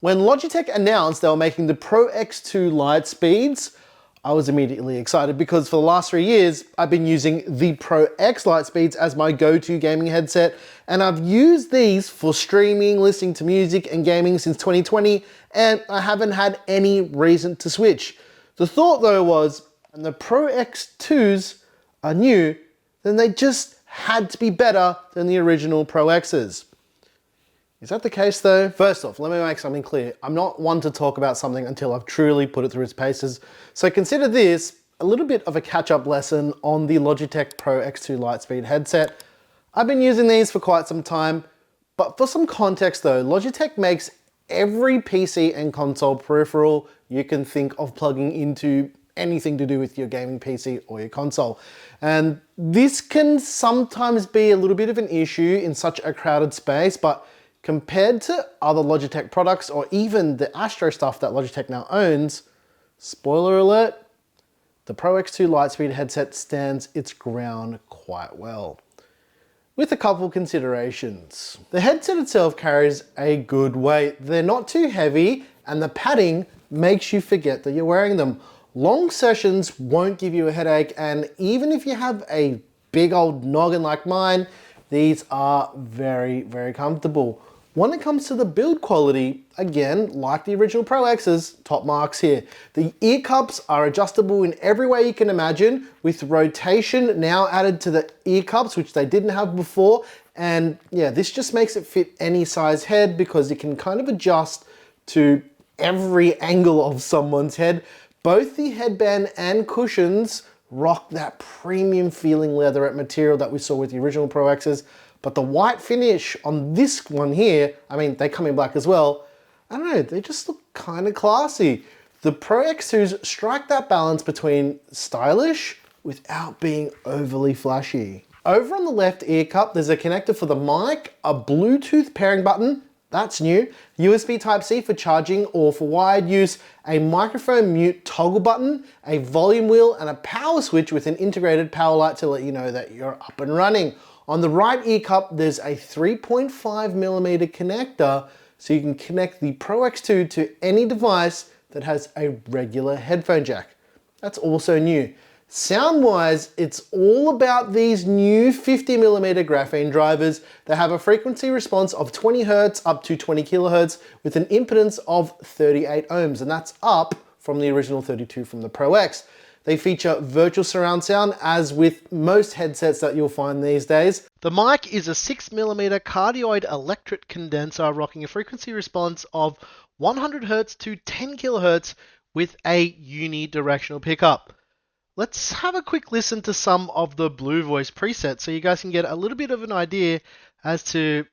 When Logitech announced they were making the Pro X2 Lightspeeds, I was immediately excited because for the last 3 years, I've been using the Pro X Lightspeeds as my go-to gaming headset, and I've used these for streaming, listening to music, and gaming since 2020, and I haven't had any reason to switch. The thought though was, when the Pro X2s are new, then they just had to be better than the original Pro Xs. Is that the case though? First off, let me make something clear. I'm not one to talk about something until I've truly put it through its paces. So consider this a little bit of a catch-up lesson on the Logitech Pro X2 Lightspeed headset. I've been using these for quite some time, but for some context though, Logitech makes every PC and console peripheral you can think of plugging into anything to do with your gaming PC or your console. And this can sometimes be a little bit of an issue in such a crowded space, but compared to other Logitech products or even the Astro stuff that Logitech now owns, spoiler alert, the Pro X2 Lightspeed headset stands its ground quite well. With a couple considerations. The headset itself carries a good weight. They're not too heavy and the padding makes you forget that you're wearing them. Long sessions won't give you a headache, and even if you have a big old noggin like mine, these are very, very comfortable. When it comes to the build quality, again, like the original Pro X's, top marks here. The ear cups are adjustable in every way you can imagine, with rotation now added to the ear cups, which they didn't have before. And yeah, this just makes it fit any size head because it can kind of adjust to every angle of someone's head. Both the headband and cushions rock that premium feeling leatherette material that we saw with the original Pro X's. But the white finish on this one here, I mean, they come in black as well. I don't know, they just look kind of classy. The Pro X2s strike that balance between stylish without being overly flashy. Over on the left ear cup, there's a connector for the mic, a Bluetooth pairing button, that's new, USB Type-C for charging or for wired use, a microphone mute toggle button, a volume wheel, and a power switch with an integrated power light to let you know that you're up and running. On the right ear cup, there's a 3.5mm connector, so you can connect the Pro X2 to any device that has a regular headphone jack. That's also new. Sound-wise, it's all about these new 50mm graphene drivers that have a frequency response of 20 Hz up to 20 kHz with an impedance of 38 ohms, and that's up from the original 32 from the Pro X. They feature virtual surround sound, as with most headsets that you'll find these days. The mic is a 6mm cardioid electret condenser rocking a frequency response of 100 Hz to 10 kHz with a unidirectional pickup. Let's have a quick listen to some of the Blue Voice presets so you guys can get a little bit of an idea as to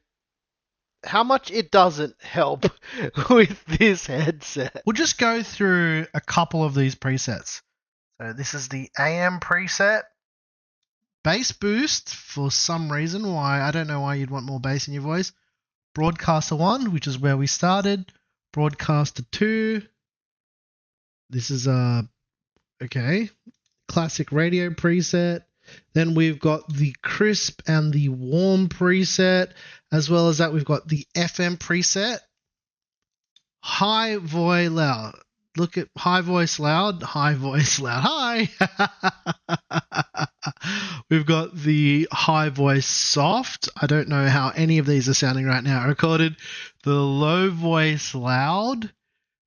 how much it doesn't help with this headset. We'll just go through a couple of these presets. So this is the AM preset. Bass boost, for some reason, I don't know why you'd want more bass in your voice. Broadcaster 1, which is where we started. Broadcaster 2. This is okay. Classic radio preset. Then we've got the crisp and the warm preset. As well as that, we've got the FM preset. High voice loud. Look at high voice loud, hi. We've got the high voice soft. I don't know how any of these are sounding right now. I recorded the low voice loud.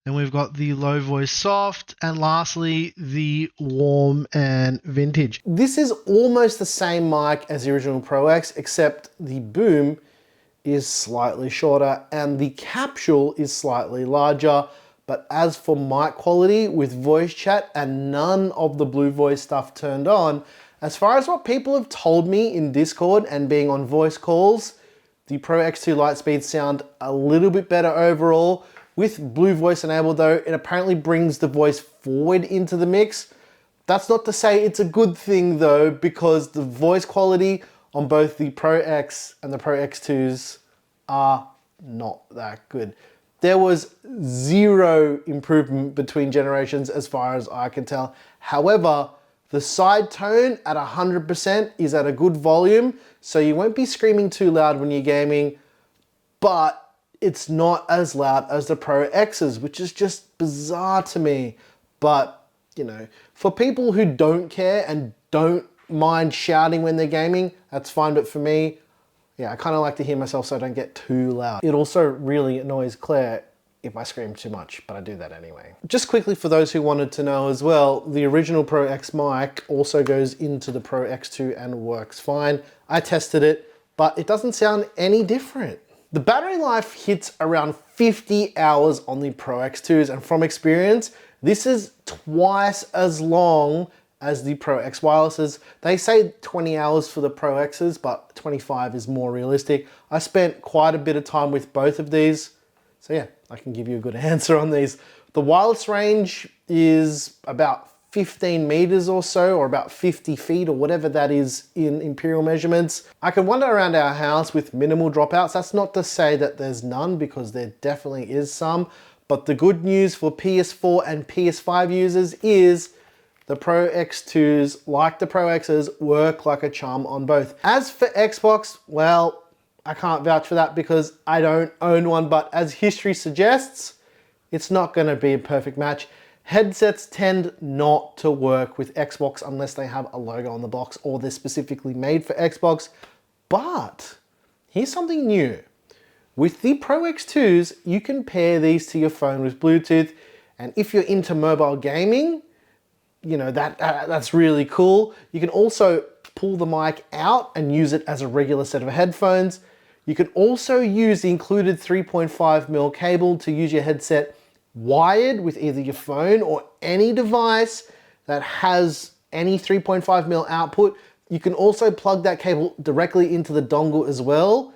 Then we've got the low voice soft. And lastly, the warm and vintage. This is almost the same mic as the original Pro X, except the boom is slightly shorter and the capsule is slightly larger. But as for mic quality with voice chat and none of the Blue Voice stuff turned on, as far as what people have told me in Discord and being on voice calls, the Pro X2 Lightspeed sound a little bit better overall. With Blue Voice enabled though, it apparently brings the voice forward into the mix. That's not to say it's a good thing though, because the voice quality on both the Pro X and the Pro X2s are not that good. There was zero improvement between generations as far as I can tell. However, the Sidetone at 100% is at a good volume, so you won't be screaming too loud when you're gaming, but it's not as loud as the Pro X's, which is just bizarre to me. But, you know, for people who don't care and don't mind shouting when they're gaming, that's fine. But for me, yeah, I kind of like to hear myself so I don't get too loud. It also really annoys Claire if I scream too much, but I do that anyway. Just quickly, for those who wanted to know as well, the original Pro X mic also goes into the Pro X2 and works fine. I tested it, but it doesn't sound any different. The battery life hits around 50 hours on the Pro X2s, and from experience, this is twice as long as the Pro X wirelesses. They say 20 hours for the Pro X's, but 25 is more realistic. I spent quite a bit of time with both of these, so yeah, I can give you a good answer on these. The wireless range is about 15 meters or so, or about 50 feet, or whatever that is in imperial measurements. I can wander around our house with minimal dropouts. That's not to say that there's none, because there definitely is some. But the good news for PS4 and PS5 users is the Pro X2s, like the Pro X's, work like a charm on both. As for Xbox, well, I can't vouch for that because I don't own one, but as history suggests, it's not gonna be a perfect match. Headsets tend not to work with Xbox unless they have a logo on the box or they're specifically made for Xbox. But here's something new. With the Pro X2s, you can pair these to your phone with Bluetooth, and if you're into mobile gaming, you know, that's really cool. You can also pull the mic out and use it as a regular set of headphones. You can also use the included 3.5mm cable to use your headset wired with either your phone or any device that has any 3.5mm output. You can also plug that cable directly into the dongle as well.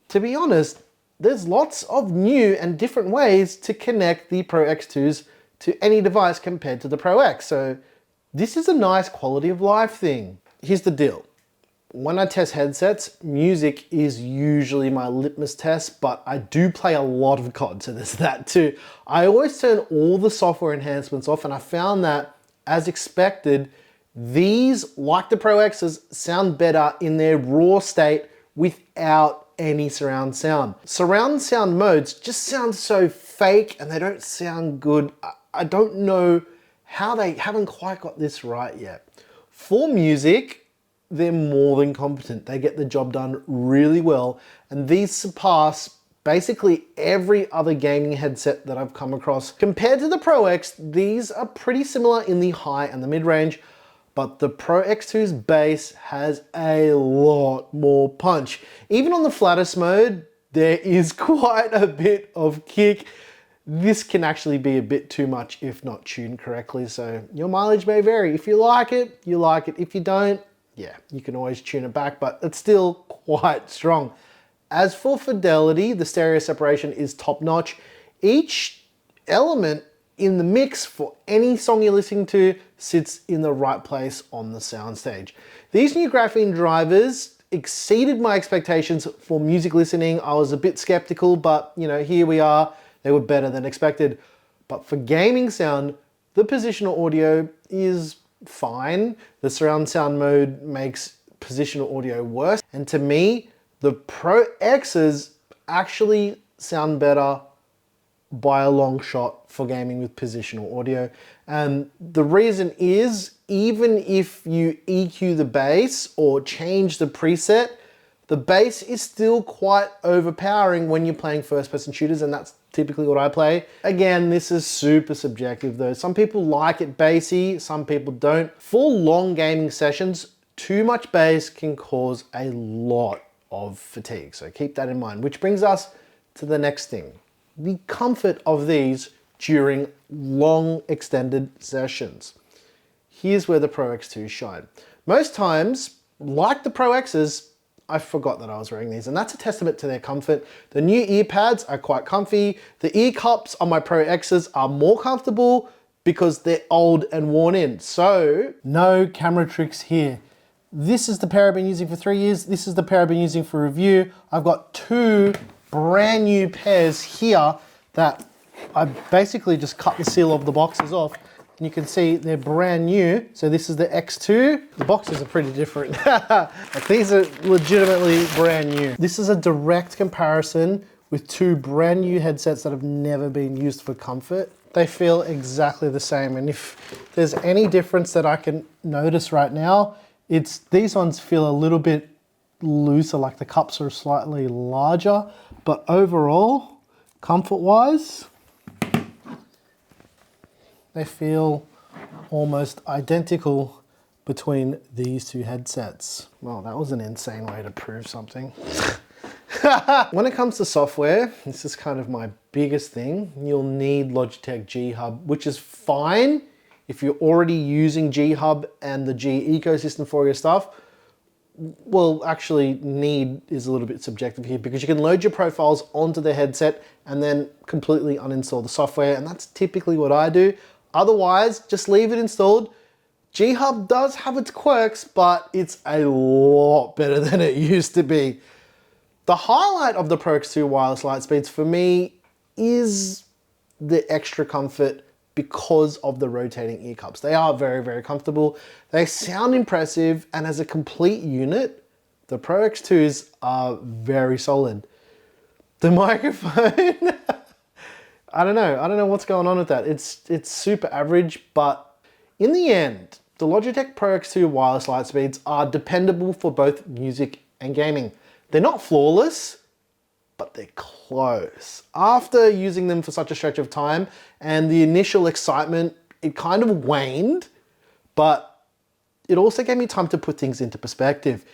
To be honest, there's lots of new and different ways to connect the Pro X2s to any device compared to the Pro X. So this is a nice quality of life thing. Here's the deal. When I test headsets, music is usually my litmus test, but I do play a lot of COD, so there's that too. I always turn all the software enhancements off, and I found that, as expected, these, like the Pro X's, sound better in their raw state without any surround sound. Surround sound modes just sound so fake and they don't sound good. I don't know how they haven't quite got this right yet. For music, they're more than competent. They get the job done really well, and these surpass basically every other gaming headset that I've come across. Compared to the Pro X, these are pretty similar in the high and the mid-range, but the Pro X2's bass has a lot more punch. Even on the flattest mode, there is quite a bit of kick. This can actually be a bit too much if not tuned correctly, so your mileage may vary. If you like it, you like it. If you don't, yeah, you can always tune it back, but it's still quite strong. As for fidelity, the stereo separation is top-notch. Each element in the mix for any song you're listening to sits in the right place on the soundstage. These new graphene drivers exceeded my expectations for music listening. I was a bit skeptical, but you know, here we are. They were better than expected. But for gaming sound, the positional audio is fine. The surround sound mode makes positional audio worse. And to me, the Pro X's actually sound better by a long shot for gaming with positional audio. And the reason is, even if you EQ the bass or change the preset, the bass is still quite overpowering when you're playing first-person shooters, and that's typically what I play. Again, this is super subjective though. Some people like it bassy, some people don't. For long gaming sessions, too much bass can cause a lot of fatigue, so keep that in mind. Which brings us to the next thing. The comfort of these during long extended sessions. Here's where the Pro X2s shine. Most times, like the Pro X's, I forgot that I was wearing these, and that's a testament to their comfort. The new ear pads are quite comfy. The ear cups on my Pro X's are more comfortable because they're old and worn in. So, no camera tricks here. This is the pair I've been using for 3 years. This is the pair I've been using for review. I've got two brand new pairs here that I basically just cut the seal of the boxes off. And you can see they're brand new. So this is the X2. The boxes are pretty different. But these are legitimately brand new. This is a direct comparison with two brand new headsets that have never been used for comfort. They feel exactly the same. And if there's any difference that I can notice right now, it's these ones feel a little bit looser, like the cups are slightly larger, but overall, comfort-wise, they feel almost identical between these two headsets. Well, that was an insane way to prove something. When it comes to software, this is kind of my biggest thing. You'll need Logitech G Hub, which is fine if you're already using G Hub and the G ecosystem for your stuff. Well, actually, need is a little bit subjective here because you can load your profiles onto the headset and then completely uninstall the software, and that's typically what I do. Otherwise, just leave it installed. G Hub does have its quirks, but it's a lot better than it used to be. The highlight of the Pro X2 wireless Lightspeeds for me is the extra comfort because of the rotating ear cups. They are very, very comfortable. They sound impressive, and as a complete unit, the Pro X2s are very solid. The microphone, I don't know what's going on with that. It's super average, but in the end, the Logitech Pro X2 wireless Lightspeeds are dependable for both music and gaming. They're not flawless, but they're close. After using them for such a stretch of time and the initial excitement, it kind of waned, but it also gave me time to put things into perspective.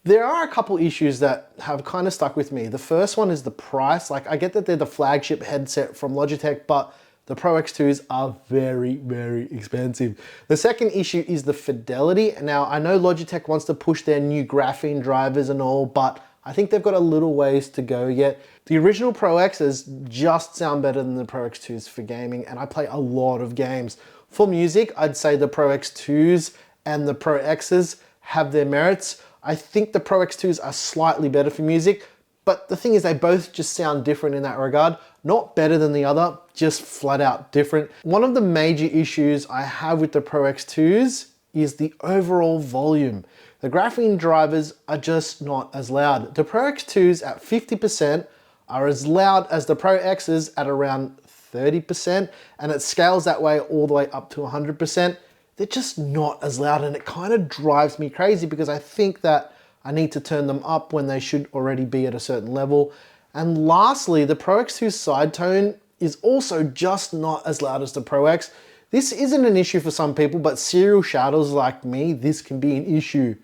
There are a couple issues that have kind of stuck with me. The first one is the price. Like, I get that they're the flagship headset from Logitech, but the Pro X2s are very, very expensive. The second issue is the fidelity. Now, I know Logitech wants to push their new graphene drivers and all, but I think they've got a little ways to go yet. The original Pro X's just sound better than the Pro X2s for gaming, and I play a lot of games. For music, I'd say the Pro X2s and the Pro X's have their merits. I think the Pro X2s are slightly better for music, but the thing is they both just sound different in that regard. Not better than the other, just flat out different. One of the major issues I have with the Pro X2s is the overall volume. The graphene drivers are just not as loud. The Pro X2s at 50% are as loud as the Pro X's at around 30%, and it scales that way all the way up to 100%. They're just not as loud, and it kind of drives me crazy because I think that I need to turn them up when they should already be at a certain level. And lastly, the Pro X2 Sidetone is also just not as loud as the Pro X. This isn't an issue for some people, but serial shouters like me, this can be an issue.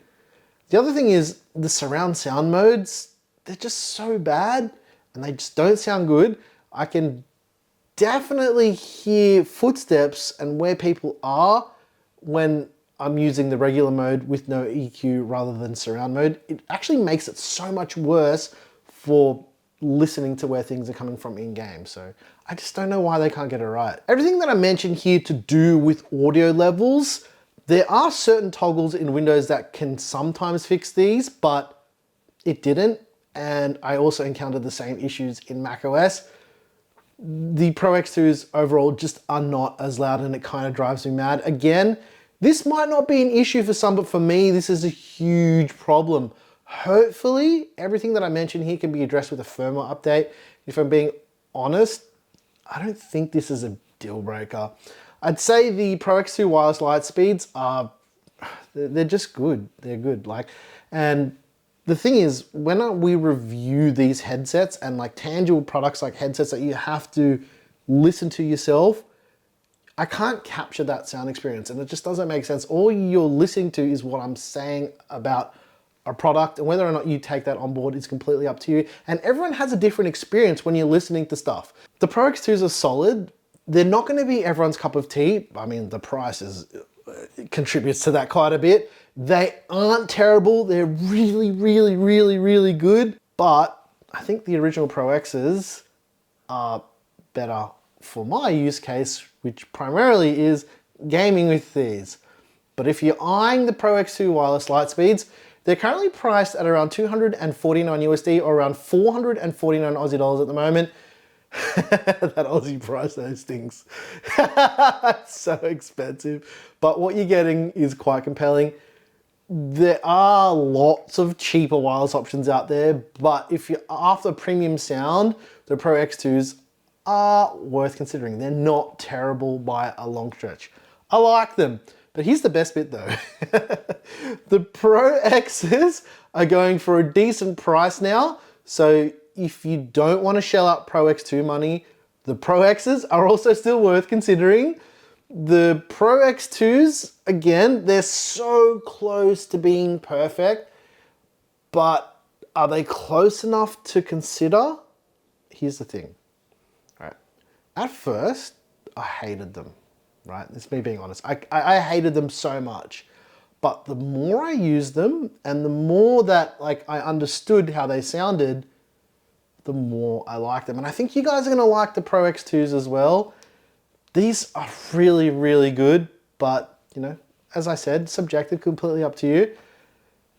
The other thing is the surround sound modes, they're just so bad and they just don't sound good. I can definitely hear footsteps and where people are when I'm using the regular mode with no EQ rather than surround mode. It actually makes it so much worse for listening to where things are coming from in game. So I just don't know why they can't get it right. Everything that I mentioned here to do with audio levels, there are certain toggles in Windows that can sometimes fix these, but it didn't. And I also encountered the same issues in macOS. The Pro X2s overall just are not as loud, and it kind of drives me mad. Again, this might not be an issue for some, but for me, this is a huge problem. Hopefully, everything that I mentioned here can be addressed with a firmware update. If I'm being honest, I don't think this is a deal breaker. I'd say the Pro X2 wireless Lightspeeds are, they're just good. They're good. And the thing is, when we review these headsets and like tangible products like headsets that you have to listen to yourself, I can't capture that sound experience, and it just doesn't make sense. All you're listening to is what I'm saying about a product, and whether or not you take that on board is completely up to you. And everyone has a different experience when you're listening to stuff. The Pro X2s are solid. They're not going to be everyone's cup of tea. I mean, the price contributes to that quite a bit. They aren't terrible. They're really, really, really, really good. But I think the original Pro X's are better for my use case, which primarily is gaming with these. But if you're eyeing the Pro X2 wireless Lightspeeds, they're currently priced at around 249 USD or around 449 Aussie dollars at the moment. That Aussie price, those things. It's so expensive. But what you're getting is quite compelling. There are lots of cheaper wireless options out there, but if you're after premium sound, the Pro X2s are worth considering. They're not terrible by a long stretch. I like them, but here's the best bit though. The Pro X's are going for a decent price now, so if you don't want to shell out Pro X2 money, the Pro X's are also still worth considering. The Pro X2s, again, they're so close to being perfect, but are they close enough to consider? Here's the thing, right? At first, I hated them, right? It's me being honest. I hated them so much, but the more I used them and the more that like I understood how they sounded, the more I liked them. And I think you guys are gonna like the Pro X2s as well. These are really, really good, but you know, as I said, subjective, completely up to you.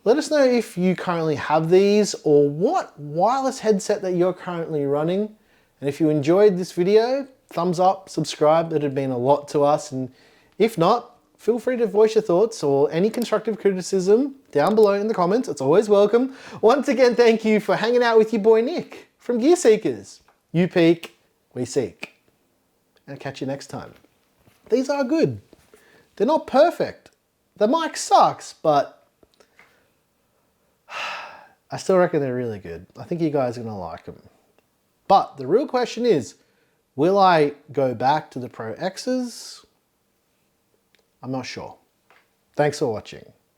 Let us know if you currently have these or what wireless headset that you're currently running. And if you enjoyed this video, thumbs up, subscribe, it'd mean a lot to us. And if not, feel free to voice your thoughts or any constructive criticism down below in the comments. It's always welcome. Once again, thank you for hanging out with your boy Nick from Gear Seekers. You peak, we seek. And catch you next time. These are good. They're not perfect. The mic sucks, but I still reckon they're really good. I think you guys are gonna like them. But the real question is, will I go back to the Pro X's? I'm not sure. Thanks for watching.